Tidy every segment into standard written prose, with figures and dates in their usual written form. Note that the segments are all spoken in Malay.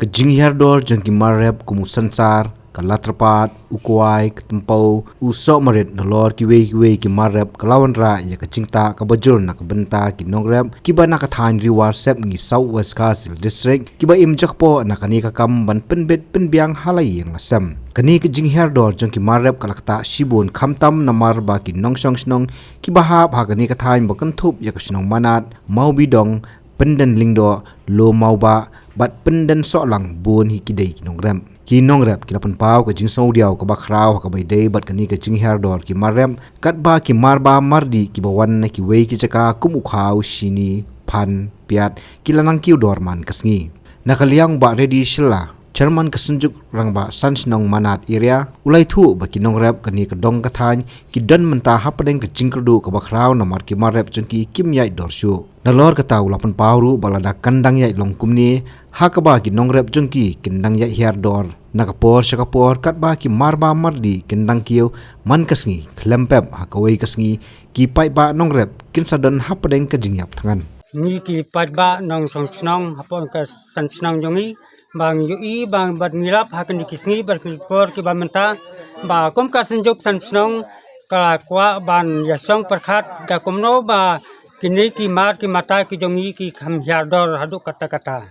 Kajing herdor jangki marep kumu sansar kalatrapat ukuai ketempau usok marit nolor kiwe ki marep kelawan ra ya kacingta kabajur na kabenta ki nongrep kiba na kathan riwar sep ngi South West Kasil district kiba imjakpo na kani kakam ban penbet penbiang halai yang lasam kani kajing herdor jangki marep kalakta shibun khamtam namar ba ki nongsong snong kiba ha kani kathan bakantup ya kasnong manat mau bidong pendan lingdo lo mau ba bat pendan solang bun hi kidei kinongrem kinongrep kilapan pau ka jing saudiaw ka bakrau ka bai dei bat kani ka jing herdor ki marem kat ba ki marba mardi ki bawan na ki wei ki chaka kum ukhau shini phan piat kilanang kiu dorman kasngi nakaliang ba ready shila Chairman kasunjuk rangba sansnong manat area ulai thu ba kinongrep kani ka dong kathan ki dan menta hapadeng ka jingkerdu ka bakrau namar ki marep chungki kim yai dorshu nalor ka tau lapan pauru balada kandang yai longkumni hakaba ki nongrep jungki kindang yai herdor nakapor syakapor kat ba ki marba mardi kindang kiu man kasngi klempep hakawai kasngi ki pai ba nongrep kinsadon hapadeng ka jingyap tangan ni ki pai ba nong song hapon ka sansnong jongi bang yui bang bat milap hakan dikisngi berkor ki bamenta ba kom ka senjuk sansnong kala kwa ban yasong perkhat ka komno ba kini ki mar ki mata ki jongi ki kham hardor hadu kata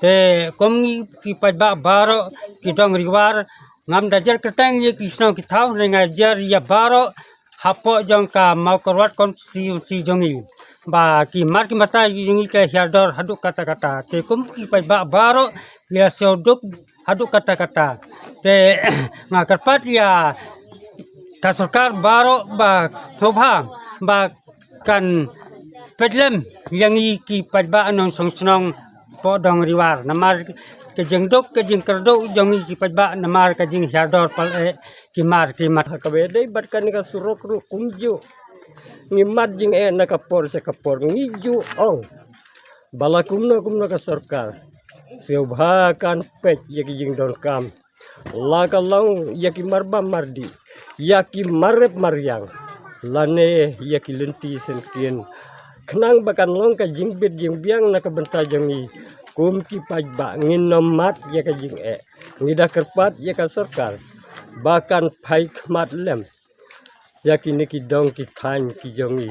te komngi ki pajba baro ki dong riwar ngam dajar ketang ye ki snong ki thau ngajar ya baro hapo jong ka mau korwat kon si jongi ba ki mar ki mata ki jongi ka hardor hadu kata te kom ki pajba baro ya soduk hadu kata te ngakarpat ya kasarkar baro ba sobha ba kan pedlem yang ki pajba anong songsnong podong riwar namar ke jengdok ke jengkerdo jongi ki pajba namar ke jeng herdor pal ki mat kabede bat kan ka surok ru kumju ngimat jing nakapor se kapor ngiju ong bala kumno ka sarkar seubha kan pech yaki jing don kam la kalong yaki marba mardi yaki marep maryang lane yaki lenti senkin kenang bakan long ka jing bit jing biang na kabenta jongi kum ki pajba ngin nomat yaka jing ngida kerpat yaka sarkar bakan pai khmat lem yaki niki dong ki than ki jongi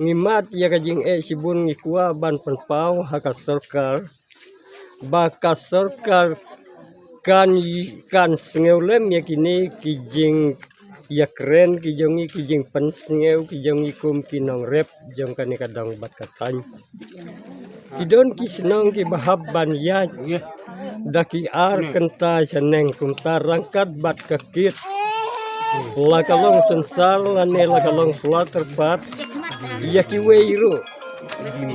ngimat yaka jing sibun ngikua ban penpau haka sarkar baka sarkar kan sengeulem yakini ki jing yakren ki jongi ki jing pensengeu ki jongi kum ki nong rep jong kan kadang bat katany kidon ki senong ki bahab ban ya daki ar kenta seneng kum tarangkat bat kakit la kalong sensar lane la kalong flater bat yaki weiru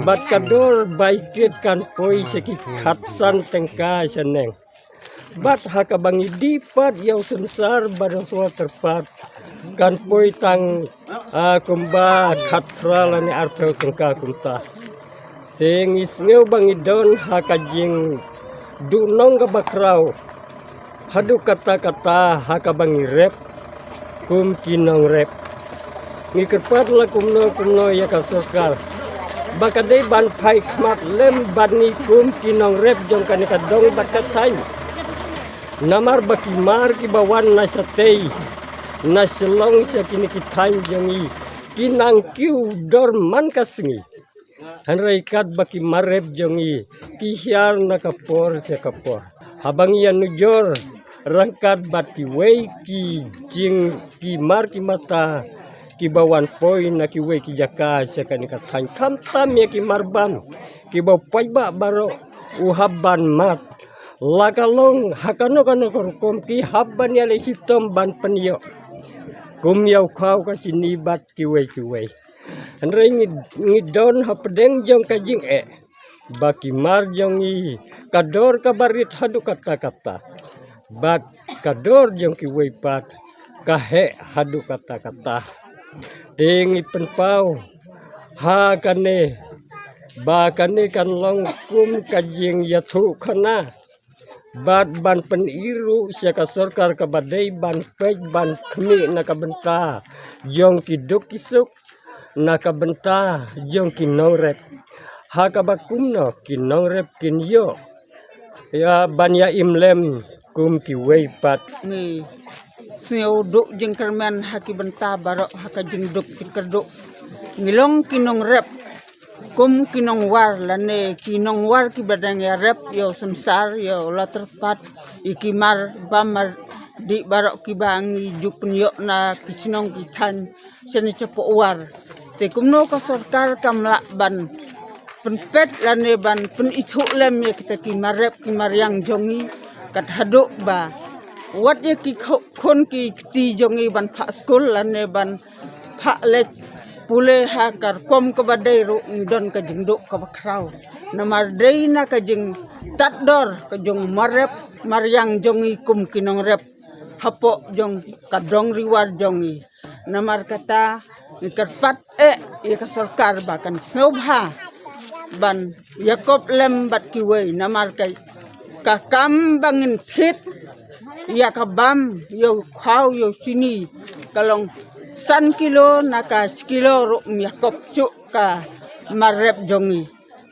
bat kador baikit kan poi seki khatsan tengka seneng bat hakabangi dipat yau sensar badang suat terpat kan poi tang kumba khatra lani artau tengka kumta tengis ngeu bangi don hakajing dunong ka bakrau hadu kata hakabangi rep kum kinong rep ngikerpat la kumno ya kasokal bakadai ban pai khmat lem bani kum kinong rep jong kanika dong bakatai namar baki mar ki bawan na satei na selong sakini ki tain jongi kinang kiu dor man kasngi hanrai kat baki marep jongi ki hiar na kapor se kapor habang ya nujor rangkat bati wei ki jing ki mar ki mata ki bawan poi na ki wei ki jaka sekani kathan kamtam ya ki marbam ki baw paiba baro uhabban mat lakalong hakano kano kom ki habban ya le sitom ban penyo kum yau khau ka sinibat ki wei andre ngidon hapdeng jong ka jing baki mar jongi kador ka barit hadu kata bat kador jong ki wei pat kahe hadu kata tengi penpau ha kane ba kane kan long kum kajing yathu khana bat ban peniru syaka sarkar ka badai ban pej ban khmi na kabenta jong ki duk kisuk na kabenta jong ki nongrep ha ka bakumno ki nongrep kin yo Ya banyak imlem kum ki wei pat Ngi seo duk jeng kermen haki benta barok haka jeng duk jengkerduk ngilong kinong rep kum kinong war lane kinong war ki badang ya rep yo samsar yo laterpat ikimar bamar di barok ki bangi jukun yo na kisinong kitan seni cepo war te kumno ka sarkar kamla ban penpet lane ban pen itu lem ya kita kimar rep kimar yang jongi kat haduk ba wat ye ki kon ki ti jongi ban pak skul lane ban pak let pule hakar kom ke badai ru don ka jengduk ka bakrau namar dei na ka jeng tatdor ka jong marep maryang jongi kum kinong rep hapo jong kadong riwar jongi namar kata ikarpat ya ka sarkar bakan snobha ban yakob lem bat kiwei namar kai kakam bangin fit ya kabam yo khau yo sini kalong san kilo naka kilo ro yakop cuk ka marep jongi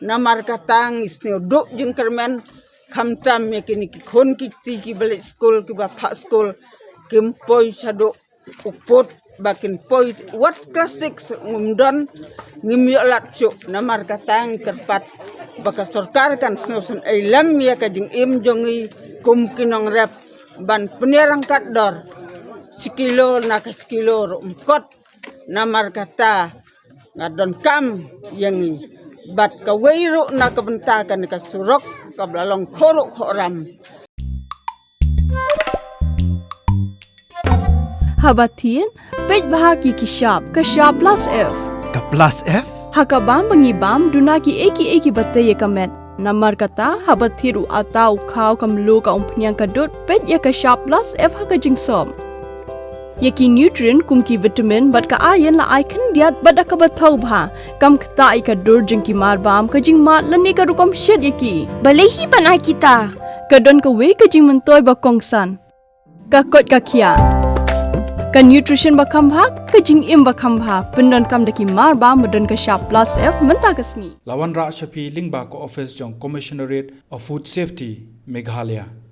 namar katang isneo duk jeng kermen kamtam yakini ki khon ki ti ki balik school ki bapak school kimpoi saduk uput bakin poi wat klasik ngumdon ngimyo lat cuk namar katang kerpat baka sarkar kan snosen ailam ya ka jeng im jongi kum kinong rep ban penirang katdor sekilo naka sekilo rumkot namar kata ngadon kam yangi bat ka weiru naka bentakan ka surok ka blalong khoruk khoram Habatin pej bahagi kishap plus F Ka plus F? hakabam bangibam dunaki eki batai kamet namar kata habathiru atau khau kamlu ka umpnyang kadut pet ya ka sharp plus F haka jingsom yaki nutrient kumki vitamin bat ka iron la icon diat bat ka bathau bha kam khta ka dur jingki marbam ka jingmat lani ka rukom shed yaki balehi banai kita kadon ka we ka jing mentoy ba kongsan ka kot ka kia ka nutrition ba khambha ka jing im ba khambha pendon kam daki marba modon ka sharp plus F menta kasni Lawan Ra Shafi Lingba ko office jong Commissionerate of Food Safety Meghalaya.